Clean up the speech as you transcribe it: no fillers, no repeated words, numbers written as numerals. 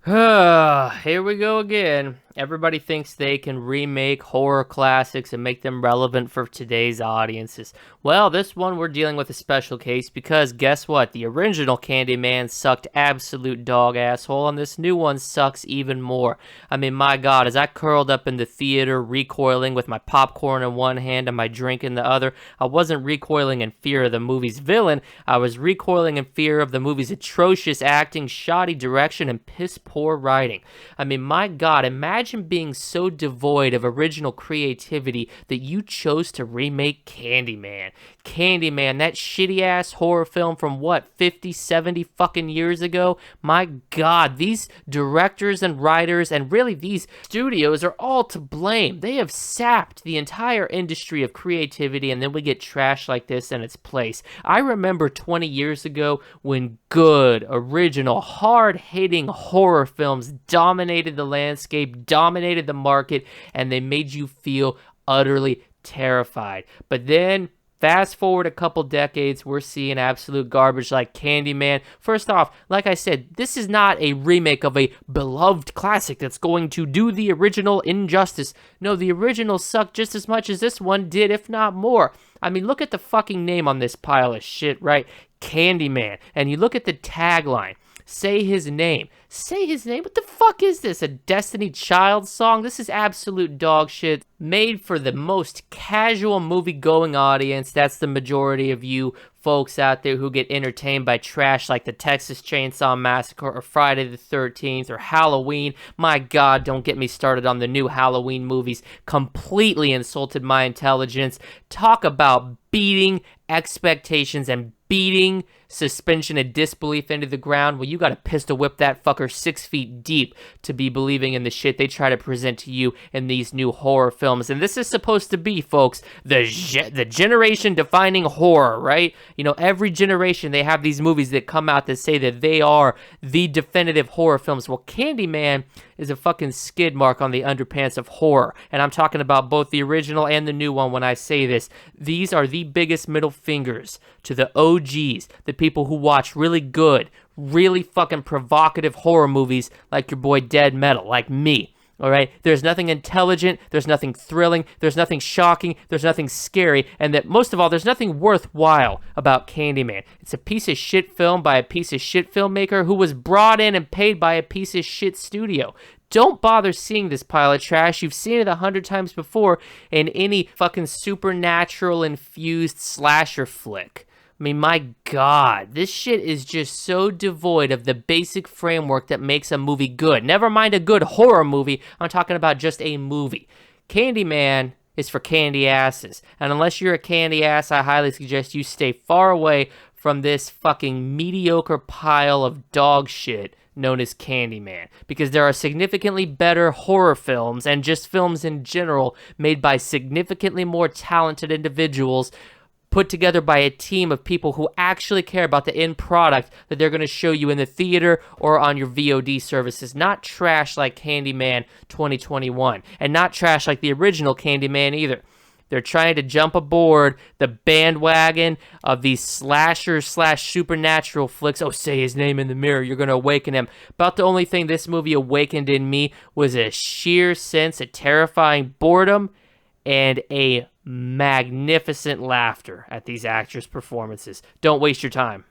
Here we go again. Everybody thinks they can remake horror classics and make them relevant for today's audiences. Well, this one we're dealing with a special case because guess what? The original Candyman sucked absolute dog asshole, and this new one sucks even more. I mean, my god, as I curled up in the theater recoiling with my popcorn in one hand and my drink in the other, I wasn't recoiling in fear of the movie's villain. I was recoiling in fear of the movie's atrocious acting, shoddy direction, and piss poor writing. I mean, my god, imagine being so devoid of original creativity that you chose to remake Candyman. Candyman, that shitty ass horror film from what, 50, 70 fucking years ago? My god, these directors and writers and really these studios are all to blame. They have sapped the entire industry of creativity, and then we get trash like this in its place. I remember 20 years ago when good, original, hard-hitting horror films dominated the landscape, dominated the market, and they made you feel utterly terrified. But then fast forward a couple decades, we're seeing absolute garbage like Candyman. First off, like I said, this is not a remake of a beloved classic that's going to do the original injustice. No, the original sucked just as much as this one did, if not more. I mean, look at the fucking name on this pile of shit, right? Candyman. And you look at the tagline. Say his name. Say his name? What the fuck is this? A Destiny Child song? This is absolute dog shit. Made for the most casual movie-going audience. That's the majority of you folks out there who get entertained by trash like the Texas Chainsaw Massacre or Friday the 13th or Halloween. My god, don't get me started on the new Halloween movies. Completely insulted my intelligence. Talk about beating expectations and beating suspension of disbelief into the ground. Well, you gotta pistol whip that fucker 6 feet deep to be believing in the shit they try to present to you in these new horror films. And this is supposed to be, folks, the generation defining horror, right? You know, every generation they have these movies that come out that say that they are the definitive horror films. Well, Candyman is a fucking skid mark on the underpants of horror. And I'm talking about both the original and the new one when I say this. These are the biggest middle fingers to the OGs, the people who watch really good, really fucking provocative horror movies like your boy Dead Metal, like me. All right, there's nothing intelligent, there's nothing thrilling, there's nothing shocking, there's nothing scary, and that most of all, there's nothing worthwhile about Candyman. It's a piece of shit film by a piece of shit filmmaker who was brought in and paid by a piece of shit studio. Don't bother seeing this pile of trash. You've seen it 100 times before in any fucking supernatural infused slasher flick. I mean, my god, this shit is just so devoid of the basic framework that makes a movie good. Never mind a good horror movie, I'm talking about just a movie. Candyman is for candy asses, and unless you're a candy ass, I highly suggest you stay far away from this fucking mediocre pile of dog shit known as Candyman, because there are significantly better horror films, and just films in general, made by significantly more talented individuals, put together by a team of people who actually care about the end product that they're going to show you in the theater or on your VOD services. Not trash like Candyman 2021, and not trash like the original Candyman either. They're trying to jump aboard the bandwagon of these slasher slash supernatural flicks. Oh, say his name in the mirror, you're going to awaken him. About the only thing this movie awakened in me was a sheer sense of terrifying boredom and a magnificent laughter at these actors' performances. Don't waste your time.